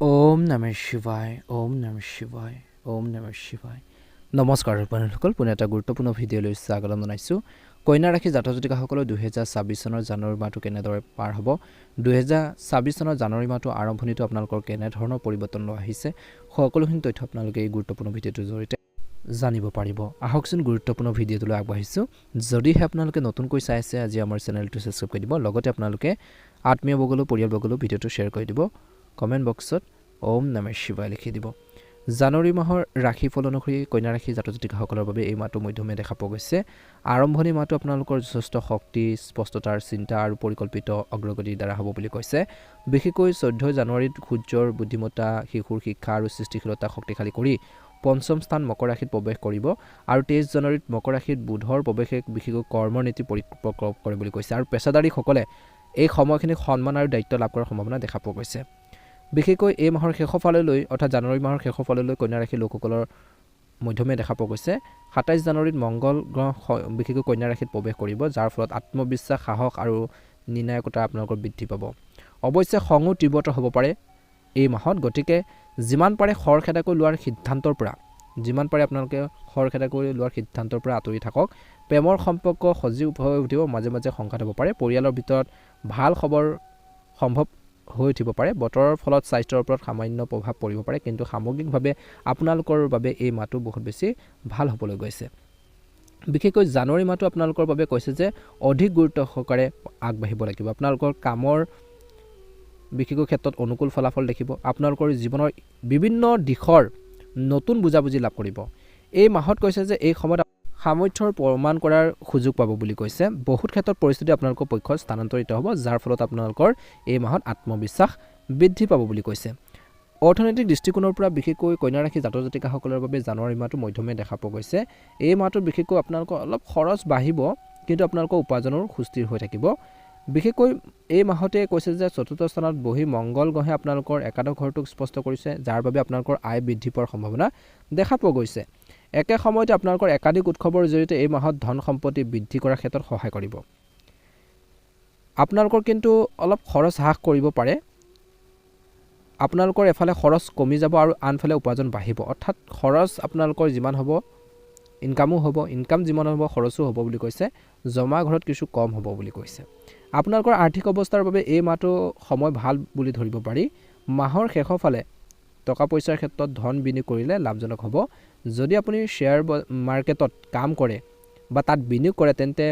ওম নমঃ শিৱায় ওম নমঃ শিৱায় ওম নমঃ শিৱায় নমস্কাৰ বন্ধুসকল পুনে এটা গুৰুত্বপূৰ্ণ ভিডিঅ'লৈ স্বাগতম জনাইছোঁ কন্যা ৰাশি জাতক জাতিকাসকলৰ 2026 চনৰ জানুৱাৰী মাহটো কেনেদৰে পাৰ হ'ব 2026 চনৰ জানুৱাৰী মাহটো আৰম্ভণিটো আপোনালোকৰ কেনেধৰণৰ পৰিৱৰ্তন লৈ আহিছে সকলোখিনি তথ্য আপোনালোকে এই গুৰুত্বপূৰ্ণ ভিডিঅ'টোৰ জৰিয়তে জানিব পাৰিব আহকচোন গুৰুত্বপূৰ্ণ ভিডিঅ'টোলৈ আগবাঢ়িছোঁ যদিহে আপোনালোকে নতুনকৈ চাই আছে আজি আমাৰ চেনেলটো সাবস্ক্ৰাইব কৰি দিব লগতে আপোনালোকে আত্মীয়বৰ্গলৈ পৰিয়ালবৰ্গলৈ ভিডিঅ'টো শ্বেয়াৰ কৰি দিব কমেণ্ট বক্সত ওম নমঃ শিৱায় লিখি দিব জানুৱাৰী মাহৰ ৰাশিফল অনুসৰি কন্যা ৰাশি জাতক জাতিকাসকলৰ বাবে এই মাহটো মধ্যমীয়া দেখা পোৱা গৈছে আৰম্ভণি মাহটো আপোনালোকৰ যথেষ্ট শক্তি স্পষ্টতাৰ চিন্তা আৰু পৰিকল্পিত অগ্ৰগতিৰ দ্বাৰা হ'ব বুলি কৈছে বিশেষকৈ 14 জানুৱাৰীত সূৰ্যৰ বুদ্ধিমত্তা শিশুৰ শিক্ষা আৰু সৃষ্টিশীলতা শক্তিশালী কৰি পঞ্চম স্থান মকৰ ৰাশিত প্ৰৱেশ কৰিব আৰু 23 জানুৱাৰীত মকৰ ৰাশিত বুধৰ প্ৰৱেশে বিশেষকৈ কৰ্মনীতি পৰিপক্ক কৰে বুলি কৈছে আৰু পেছাদাৰীসকলে এই সময়খিনি সন্মান আৰু দায়িত্ব লাভ কৰাৰ সম্ভাৱনা দেখা পোৱা গৈছে বিশেষকৈ এই মাহৰ শেষৰ ফাললৈ অৰ্থাৎ জানুৱাৰী মাহৰ শেষৰ ফাললৈ কন্যা ৰাশিৰ লোকসকলৰ মধ্যমীয়া দেখা পোৱা গৈছে 27 জানুৱাৰীত মংগল গ্ৰহ বিশেষকৈ কন্যা ৰাশিত প্ৰৱেশ কৰিব যাৰ ফলত আত্মবিশ্বাস সাহস আৰু নিৰ্ণায়কতা আপোনালোকৰ বৃদ্ধি পাব অৱশ্যে খঙো তীব্ৰতৰ হ'ব পাৰে এই মাহত গতিকে যিমান পাৰে খৰখেদাকৈ লোৱাৰ সিদ্ধান্তৰ পৰা আঁতৰি থাকক প্ৰেমৰ সম্পৰ্ক সজীৱ হৈ উঠিব মাজে মাজে সংঘাত হ'ব পাৰে পৰিয়ালৰ ভিতৰত ভাল খবৰ সম্ভৱ হৈ উঠিব পাৰে বতৰৰ ফলত স্বাস্থ্যৰ ওপৰত সামান্য প্ৰভাৱ পৰিব পাৰে কিন্তু সামগ্ৰিকভাৱে আপোনালোকৰ বাবে এই মাহটো বহুত বেছি ভাল হ'বলৈ গৈছে বিশেষকৈ জানুৱাৰী মাহটো আপোনালোকৰ বাবে কৈছে যে অধিক গুৰুত্ব সহকাৰে আগবাঢ়িব লাগিব আপোনালোকৰ কামৰ বিশেষকৈ ক্ষেত্ৰত অনুকূল ফলাফল দেখিব আপোনালোকৰ জীৱনৰ বিভিন্ন দিশৰ নতুন বুজাবুজি লাভ কৰিব এই মাহত কৈছে যে এই সময়ত সামৰ্থ্যৰ প্ৰমাণ কৰাৰ সুযোগ পাব বুলি কৈছে বহুত ক্ষেত্ৰত পৰিস্থিতি আপোনালোকৰ পক্ষত স্থানান্তৰিত হ'ব যাৰ ফলত আপোনালোকৰ এই মাহত আত্মবিশ্বাস বৃদ্ধি পাব বুলি কৈছে অৰ্থনৈতিক দৃষ্টিকোণৰ পৰা বিশেষকৈ কন্যা ৰাশি জাতক জাতিকাসকলৰ বাবে জানুৱাৰী মাহটো মধ্যমীয়া দেখা পোৱা গৈছে এই মাহটোত বিশেষকৈ আপোনালোকৰ অলপ খৰচ বাঢ়িব কিন্তু আপোনালোকৰ উপাৰ্জনৰ সুস্থিৰ হৈ থাকিব বিশেষকৈ এই মাহতে কৈছে যে চতুৰ্থ স্থানত বহি মংগল গ্ৰহে আপোনালোকৰ একাদশ ঘৰটোক স্পষ্ট কৰিছে যাৰ বাবে আপোনালোকৰ আয় বৃদ্ধি পোৱাৰ সম্ভাৱনা দেখা পোৱা গৈছে একে সময়তে আপোনালোকৰ একাধিক উৎসৱৰ জৰিয়তে এই মাহত ধন সম্পত্তি বৃদ্ধি কৰাৰ ক্ষেত্ৰত সহায় কৰিব আপোনালোকৰ কিন্তু অলপ খৰচ হ্ৰাস কৰিব পাৰে আপোনালোকৰ এফালে খৰচ কমি যাব আৰু আনফালে উপাৰ্জন বাঢ়িব অৰ্থাৎ খৰচ আপোনালোকৰ যিমান হ'ব ইনকামো হ'ব ইনকাম যিমান হ'ব খৰচো হ'ব বুলি কৈছে জমা ঘৰত কিছু কম হ'ব বুলি কৈছে আপোনালোকৰ আৰ্থিক অৱস্থাৰ বাবে এই মাহটো সময় ভাল বুলি ধৰিব পাৰি মাহৰ শেষৰ ফালে টকা পইচাৰ ক্ষেত্ৰত ধন বিনিয়োগ কৰিলে লাভজনক হ'ব যদি আপুনি শ্বেয়াৰ মাৰ্কেটত কাম কৰে বা তাত বিনিয়োগ কৰে তেন্তে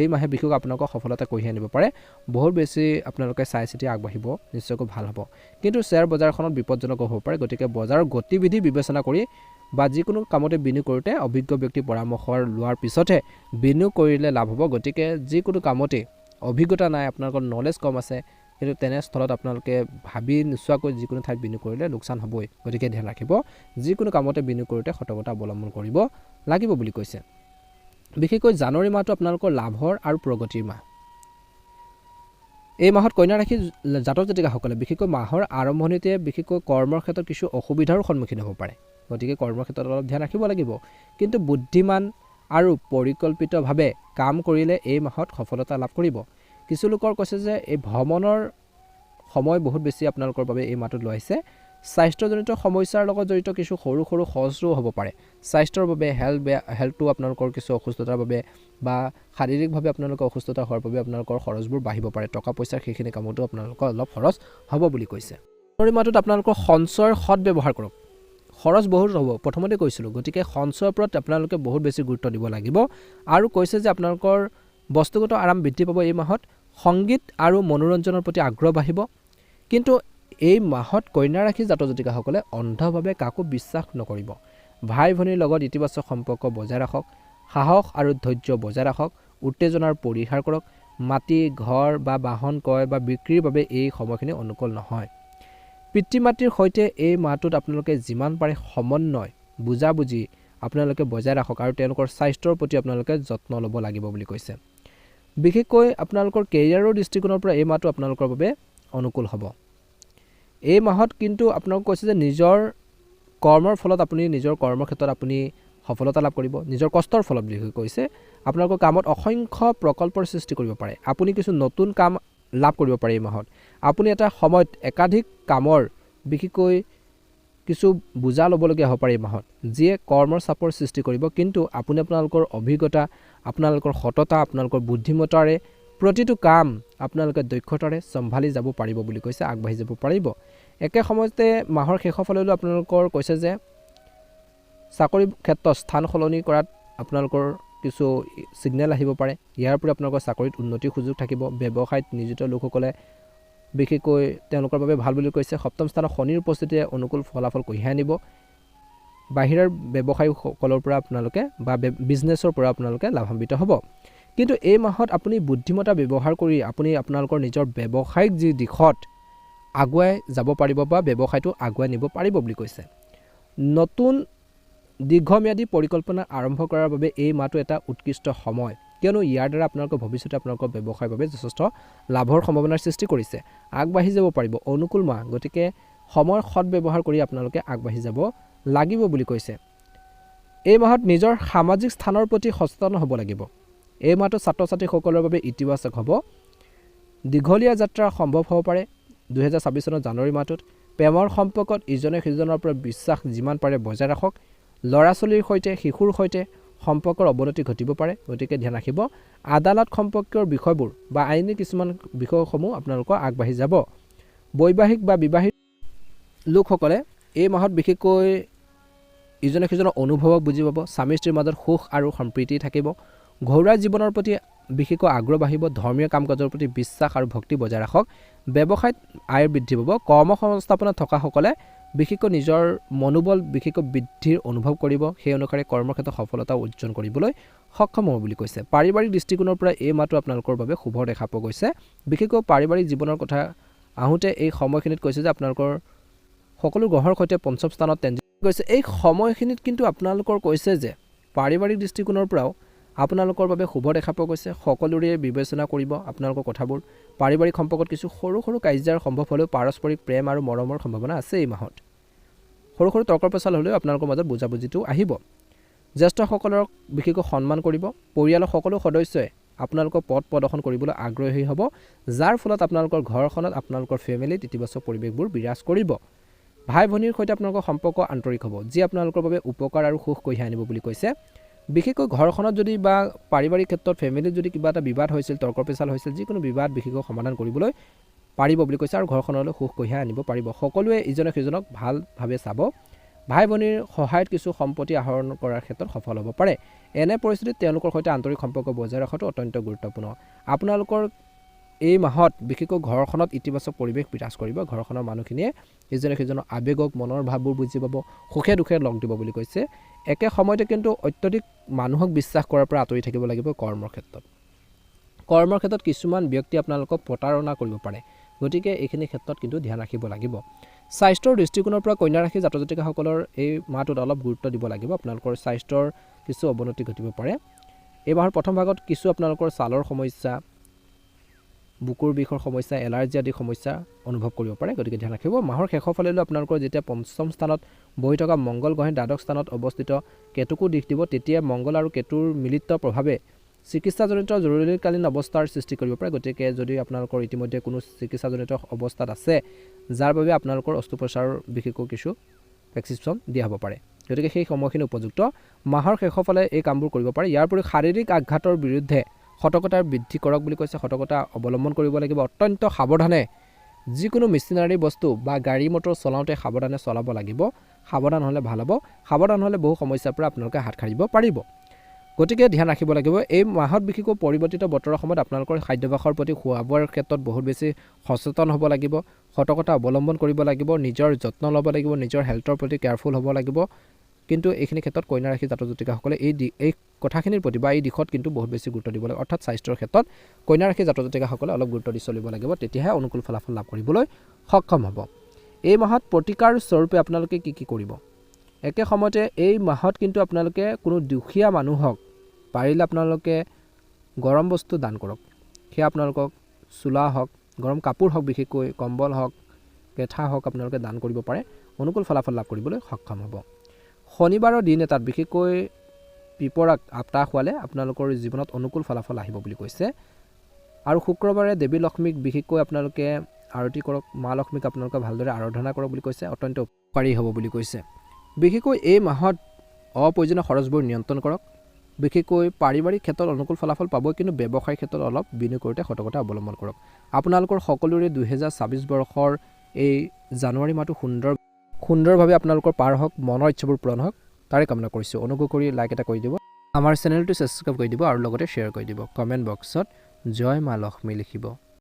এই মাহে বিশেষকৈ আপোনালোকক সফলতা কঢ়িয়াই আনিব পাৰে বহুত বেছি আপোনালোকে চাই চিতি আগবাঢ়িব নিশ্চয়কৈ ভাল হ'ব কিন্তু শ্বেয়াৰ বজাৰখনত বিপদজনক হ'ব পাৰে গতিকে বজাৰৰ গতিবিধি বিবেচনা কৰি বা যিকোনো কামতে বিনিয়োগ কৰোঁতে অভিজ্ঞ ব্যক্তিৰ পৰামৰ্শ লোৱাৰ পিছতহে বিনিয়োগ কৰিলে লাভ হ'ব গতিকে যিকোনো কামতে অভিজ্ঞতা নাই আপোনালোকৰ নলেজ কম আছে কিন্তু তেনেস্থলত আপোনালোকে ভাবি নোচোৱাকৈ যিকোনো ঠাইত বিনিয়োগ কৰিলে লোকচান হ'বই গতিকে ধ্যান ৰাখিব যিকোনো কামতে বিনিয়োগ কৰোঁতে সতৰ্কতা অৱলম্বন কৰিব লাগিব বুলি কৈছে বিশেষকৈ জানুৱাৰী মাহটো আপোনালোকৰ লাভৰ আৰু প্ৰগতিৰ মাহ এই মাহত কন্যা ৰাশি জাতক জাতিকাসকলে বিশেষকৈ মাহৰ আৰম্ভণিতে বিশেষকৈ কৰ্মৰ ক্ষেত্ৰত কিছু অসুবিধাৰো সন্মুখীন হ'ব পাৰে গতিকে কৰ্মৰ ক্ষেত্ৰত অলপ ধ্যান ৰাখিব লাগিব কিন্তু বুদ্ধিমান আৰু পৰিকল্পিতভাৱে কাম কৰিলে এই মাহত সফলতা লাভ কৰিব কিছু লোকৰ কৈছে যে এই ভ্ৰমণৰ সময় বহুত বেছি আপোনালোকৰ বাবে এই মাহটোত লৈ আহিছে স্বাস্থ্যজনিত সমস্যাৰ লগত জড়িত কিছু সৰু সৰু খৰচো হ'ব পাৰে স্বাস্থ্যৰ বাবে হেল্থটো আপোনালোকৰ কিছু অসুস্থতাৰ বাবে বা শাৰীৰিকভাৱে আপোনালোকৰ অসুস্থতা হোৱাৰ বাবে আপোনালোকৰ খৰচবোৰ বাঢ়িব পাৰে টকা পইচাৰ সেইখিনি কামতো আপোনালোকৰ অলপ খৰচ হ'ব বুলি কৈছে জানুৱাৰী মাহটোত আপোনালোকৰ সঞ্চয়ৰ সৎ ব্যৱহাৰ কৰক খৰচ বহুত হ'ব প্ৰথমতে কৈছিলোঁ গতিকে সঞ্চয়ৰ ওপৰত আপোনালোকে বহুত বেছি গুৰুত্ব দিব লাগিব আৰু কৈছে যে আপোনালোকৰ বস্তুগত আৰাম বৃদ্ধি পাব এই মাহত সংগীত আৰু মনোৰঞ্জনৰ প্ৰতি আগ্ৰহ বাঢ়িব কিন্তু এই মাহত কন্যা ৰাশি জাতক জাতিকাসকলে অন্ধভাৱে কাকো বিশ্বাস নকৰিব ভাই ভনীৰ লগত ইতিবাচক সম্পৰ্ক বজাই ৰাখক সাহস আৰু ধৈৰ্য বজাই ৰাখক উত্তেজনাৰ পৰিহাৰ কৰক মাটি ঘৰ বা বাহন ক্ৰয় বা বিক্ৰীৰ বাবে এই সময়খিনি অনুকূল নহয় পিতৃ মাতৃৰ সৈতে এই মাহটোত আপোনালোকে যিমান পাৰে সমন্বয় বুজাবুজি আপোনালোকে বজাই ৰাখক আৰু তেওঁলোকৰ স্বাস্থ্যৰ প্ৰতি আপোনালোকে যত্ন ল'ব লাগিব বুলি কৈছে বিশেষকৈ আপোনালোকৰ কেৰিয়াৰৰ দৃষ্টিকোণৰ পৰা এই মাহটো আপোনালোকৰ বাবে অনুকূল হ'ব এই মাহত কিন্তু আপোনালোক কৈছে যে নিজৰ কৰ্মৰ ফলত আপুনি নিজৰ কৰ্মৰ ক্ষেত্ৰত আপুনি সফলতা লাভ কৰিব নিজৰ কষ্টৰ ফলত বুলি কৈছে আপোনালোকৰ কামত অসংখ্য প্ৰকল্পৰ সৃষ্টি কৰিব পাৰে আপুনি কিছু নতুন কাম লাভ কৰিব পাৰে এই মাহত আপুনি এটা সময়ত একাধিক কামৰ বিশেষকৈ কিছু বুজা ল'বলগীয়া হ'ব পাৰে এই মাহত, যিয়ে কৰ্মৰ চাপৰ সৃষ্টি কৰিব। কিন্তু আপুনি আপোনালোকৰ অভিজ্ঞতা, আপোনালোকৰ সততা, আপোনালোকৰ বুদ্ধিমত্তাৰে প্ৰতিটো কাম আপোনালোকে দক্ষতাৰে চম্ভালি যাব পাৰিব বুলি কৈছে, আগবাঢ়ি যাব পাৰিব। একে সময়তে মাহৰ শেষৰ ফাললৈ আপোনালোকৰ কৈছে যে চাকৰি ক্ষেত্ৰত স্থান সলনি কৰাত আপোনালোকৰ কিছু ছিগনেল আহিব পাৰে। ইয়াৰ পৰা আপোনালোকৰ চাকৰিত উন্নতিৰ সুযোগ থাকিব। ব্যৱসায়ত নিয়োজিত লোকসকলে বিশেষকৈ তেওঁলোকৰ বাবে ভাল বুলি কৈছে। সপ্তম স্থানত শনিৰ উপস্থিতিয়ে অনুকূল ফলাফল কঢ়িয়াই আনিব। বাহিৰৰ ব্যৱসায়ীসকলৰ পৰা আপোনালোকে বা বিজনেছৰ পৰা আপোনালোকে লাভান্বিত হ'ব। কিন্তু এই মাহত আপুনি বুদ্ধিমত্তা ব্যৱহাৰ কৰি আপুনি আপোনালোকৰ নিজৰ ব্যৱসায়িক যি দিশত আগুৱাই যাব পাৰিব বা ব্যৱসায়টো আগুৱাই নিব পাৰিব বুলি কৈছে। নতুন দীৰ্ঘম্যাদী পৰিকল্পনা আৰম্ভ কৰাৰ বাবে এই মাহটো এটা উৎকৃষ্ট সময়, কিয়নো ইয়াৰ দ্বাৰা আপোনালোকৰ ভৱিষ্যতে আপোনালোকৰ ব্যৱসায়ৰ বাবে যথেষ্ট লাভৰ সম্ভাৱনাৰ সৃষ্টি কৰিছে। আগবাঢ়ি যাব পাৰিব, অনুকূল মাহ, গতিকে সময়ৰ সৎ ব্যৱহাৰ কৰি আপোনালোকে আগবাঢ়ি যাব লাগিব বুলি কৈছে। এই মাহত নিজৰ সামাজিক স্থানৰ প্ৰতি সচেতন হ'ব লাগিব। এই মাহটো ছাত্ৰ ছাত্ৰীসকলৰ বাবে ইতিবাচক হ'ব। দীঘলীয়া যাত্ৰা সম্ভৱ হ'ব পাৰে 2026 চনৰ জানুৱাৰী মাহটোত। প্ৰেমৰ সম্পৰ্কত ইজনে সিজনৰ পৰা বিশ্বাস যিমান পাৰে বজাই ৰাখক। ল'ৰা ছোৱালীৰ সৈতে, শিশুৰ সৈতে সম্পৰ্কৰ অৱনতি ঘটিব পাৰে, গতিকে ধ্যান ৰাখিব। আদালত সম্পৰ্কীয় বিষয়বোৰ বা আইনী কিছুমান বিষয়সমূহ আপোনালোকৰ আগবাঢ়ি যাব। বৈবাহিক বা বিবাহিত লোকসকলে এই মাহত বিশেষকৈ ইজনে সিজনৰ অনুভৱক বুজি পাব। স্বামী স্ত্ৰীৰ মাজত সুখ আৰু সম্প্ৰীতি থাকিব। ঘৰুৱা জীৱনৰ প্ৰতি বিশেষকৈ আগ্ৰহ বাঢ়িব। ধৰ্মীয় কাম কাজৰ প্ৰতি বিশ্বাস আৰু ভক্তি বজাই ৰাখক। ব্যৱসায়ত আয় বৃদ্ধি পাব। কৰ্মসংস্থাপনত থকাসকলে বিশেষকৈ নিজৰ মনোবল বিশেষকৈ বৃদ্ধিৰ অনুভৱ কৰিব। সেই অনুসাৰে কৰ্মক্ষেত্ৰত সফলতা অৰ্জন কৰিবলৈ সক্ষম হ'ব বুলি কৈছে। পাৰিবাৰিক দৃষ্টিকোণৰ পৰা এই মাহটো আপোনালোকৰ বাবে শুভ দেখা পোৱা গৈছে। বিশেষকৈ পাৰিবাৰিক জীৱনৰ কথা আহোঁতে এই সময়খিনিত কৈছে যে আপোনালোকৰ সকলো গ্ৰহৰ সৈতে পঞ্চম স্থানত গৈছে। এই সময়খিনিত কিন্তু আপোনালোকৰ কৈছে যে পাৰিবাৰিক দৃষ্টিকোণৰ পৰাও আপোনালোকৰ বাবে শুভ দেখা পোৱা গৈছে। সকলোৰে বিবেচনা কৰিব আপোনালোকৰ কথাবোৰ। পাৰিবাৰিক সম্পৰ্কত কিছু সৰু সৰু কাজিয়াৰ সম্ভৱ হ'লেও পাৰস্পৰিক প্ৰেম আৰু মৰমৰ সম্ভাৱনা আছে এই মাহত। সৰু সৰু তৰ্ক পেচাল হ'লেও আপোনালোকৰ মাজত বুজাবুজিটো আহিব। জ্যেষ্ঠসকলক বিশেষকৈ সন্মান কৰিব। পৰিয়ালৰ সকলো সদস্যই আপোনালোকৰ পথ প্ৰদৰ্শন কৰিবলৈ আগ্ৰহী হ'ব, যাৰ ফলত আপোনালোকৰ ঘৰখনত আপোনালোকৰ ফেমিলিত ইতিবাচক পৰিৱেশবোৰ বিৰাজ কৰিব। ভাই ভনীৰ সৈতে আপোনালোকৰ সম্পৰ্ক আন্তৰিক হ'ব, যি আপোনালোকৰ বাবে উপকাৰ আৰু সুখ কঢ়িয়াই আনিব বুলি কৈছে। বিশেষকৈ ঘৰখনত যদি বা পাৰিবাৰিক ক্ষেত্ৰত ফেমিলিত যদি কিবা এটা বিবাদ হৈছিল, তৰ্ক পেচাল হৈছিল, যিকোনো বিবাদ বিশেষকৈ সমাধান কৰিবলৈ পাৰিব বুলি কৈছে আৰু ঘৰখনলৈ সুখ কঢ়িয়াই আনিব পাৰিব। সকলোৱে ইজনে সিজনক ভালভাৱে চাব। ভাই ভনীৰ সহায়ত কিছু সম্পত্তি আহৰণ কৰাৰ ক্ষেত্ৰত সফল হ'ব পাৰে। এনে পৰিস্থিতিত তেওঁলোকৰ সৈতে আন্তৰিক সম্পৰ্ক বজাই ৰখাটো অত্যন্ত গুৰুত্বপূৰ্ণ। আপোনালোকৰ এই মাহত বিশেষকৈ ঘৰখনত ইতিবাচক পৰিৱেশ বিৰাজ কৰিব। ঘৰখনৰ মানুহখিনিয়ে ইজনে সিজনৰ আৱেগক, মনৰ ভাৱবোৰ বুজি পাব, সুখে দুখে লগ দিব বুলি কৈছে। একে সময়তে কিন্তু অত্যধিক মানুহক বিশ্বাস কৰাৰ পৰা আঁতৰি থাকিব লাগিব। কৰ্মৰ ক্ষেত্ৰত কিছুমান ব্যক্তি আপোনালোকক প্ৰতাৰণা কৰিব পাৰে, গতিকে এইখিনি ক্ষেত্ৰত কিন্তু ধ্যান ৰাখিব লাগিব। স্বাস্থ্যৰ দৃষ্টিকোণৰ পৰা কন্যা ৰাশি জাতক জাতিকাসকলৰ এই মাহটোত অলপ গুৰুত্ব দিব লাগিব। আপোনালোকৰ স্বাস্থ্যৰ কিছু অৱনতি ঘটিব পাৰে। এই মাহৰ প্ৰথম ভাগত কিছু আপোনালোকৰ ছালৰ সমস্যা, বুকুৰ বিষৰ সমস্যা, এলাৰ্জি আদি সমস্যা অনুভৱ কৰিব পাৰে, গতিকে ধ্যান ৰাখিব। মাহৰ শেষৰ ফালেলৈ আপোনালোকৰ যেতিয়া পঞ্চম স্থানত বহি থকা মংগল গ্ৰহে দ্বাদশ স্থানত অৱস্থিত কেতুকো দিশ দিব, তেতিয়া মংগল আৰু কেতুৰ মিলিত প্ৰভাৱে চিকিৎসাজনিত জৰুৰীকালীন অৱস্থাৰ সৃষ্টি কৰিব পাৰে। গতিকে যদি আপোনালোকৰ ইতিমধ্যে কোনো চিকিৎসাজনিত অৱস্থাত আছে, যাৰ বাবে আপোনালোকৰ অস্ত্ৰোপচাৰৰ বিশেষকৈ কিছু প্ৰেছক্ৰিপশ্যন দিয়া হ'ব পাৰে, গতিকে সেই সময়খিনি উপযুক্ত। মাহৰ শেষৰ ফালে এই কামবোৰ কৰিব পাৰে। ইয়াৰ উপৰি শাৰীৰিক আঘাতৰ বিৰুদ্ধে সতৰ্কতাৰ বৃদ্ধি কৰক বুলি কৈছে। সতৰ্কতা অৱলম্বন কৰিব লাগিব। অত্যন্ত সাৱধানে যিকোনো মেচিনাৰী বস্তু বা গাড়ী মটৰ চলাওঁতে সাৱধানে চলাব লাগিব। সাৱধান হ'লে ভাল হ'ব। সাৱধান হ'লে বহু সমস্যাৰ পৰা আপোনালোকে হাত সাৰিব পাৰিব, গতিকে ধ্যান ৰাখিব লাগিব। এই মাহত বিশেষকৈ পৰিৱৰ্তিত বতৰৰ সময়ত আপোনালোকৰ খাদ্যাভ্যাসৰ প্ৰতি খোৱা বোৱাৰ ক্ষেত্ৰত বহুত বেছি সচেতন হ'ব লাগিব। সতৰ্কতা অৱলম্বন কৰিব লাগিব। নিজৰ যত্ন ল'ব লাগিব। নিজৰ হেল্থৰ প্ৰতি কেয়াৰফুল হ'ব লাগিব। কিন্তু এইখিনি ক্ষেত্ৰত কন্যা ৰাশি জাতক জাতিকাসকলে এই কথাখিনিৰ প্ৰতি বা এই দিশত কিন্তু বহুত বেছি গুৰুত্ব দিব লাগে। অৰ্থাৎ স্বাস্থ্যৰ ক্ষেত্ৰত কন্যা ৰাশি জাতক জাতিকাসকলে অলপ গুৰুত্ব দি চলিব লাগিব, তেতিয়াহে অনুকূল ফলাফল লাভ কৰিবলৈ সক্ষম হ'ব। এই মাহত প্ৰতিকাৰ স্বৰূপে আপোনালোকে কি কৰিব? একে সময়তে এই মাহত কিন্তু আপোনালোকে কোনো দুখীয়া মানুহক পাৰিলে আপোনালোকে গৰম বস্তু দান কৰক। সেয়া আপোনালোকক চোলা হওক, গৰম কাপোৰ হওক, বিশেষকৈ কম্বল হওক, কেঁথা হওক আপোনালোকে দান কৰিব পাৰে। অনুকূল ফলাফল লাভ কৰিবলৈ সক্ষম হ'ব। শনিবাৰৰ দিন এটাত বিশেষকৈ পিপৰাক আপতা খোৱালে আপোনালোকৰ জীৱনত অনুকূল ফলাফল আহিব বুলি কৈছে। আৰু শুক্ৰবাৰে দেৱী লক্ষ্মীক বিশেষকৈ আপোনালোকে আৰতি কৰক, মা লক্ষ্মীক আপোনালোকে ভালদৰে আৰাধনা কৰক বুলি কৈছে, অত্যন্ত উপকাৰী হ'ব বুলি কৈছে। বিশেষকৈ এই মাহত অপ্ৰয়োজনীয় খৰচবোৰ নিয়ন্ত্ৰণ কৰক। বিশেষকৈ পাৰিবাৰিক ক্ষেত্ৰত অনুকূল ফলাফল পাবই, কিন্তু ব্যৱসায়িক ক্ষেত্ৰত অলপ বিনিয়োগ কৰোঁতে সতৰ্কতা অৱলম্বন কৰক। আপোনালোকৰ সকলোৰে 2026 বৰ্ষৰ এই জানুৱাৰী মাহটো সুন্দৰভাৱে আপোনালোকৰ পাৰ হওক, মনৰ ইচ্ছাবোৰ পূৰণ হওক, তাৰে কামনা কৰিছোঁ। অনুগ্ৰহ কৰি লাইক এটা কৰি দিব, আমাৰ চেনেলটো ছাবস্ক্ৰাইব কৰি দিব আৰু লগতে শ্বেয়াৰ কৰি দিব। কমেণ্ট বক্সত জয় মা লক্ষ্মী লিখিব।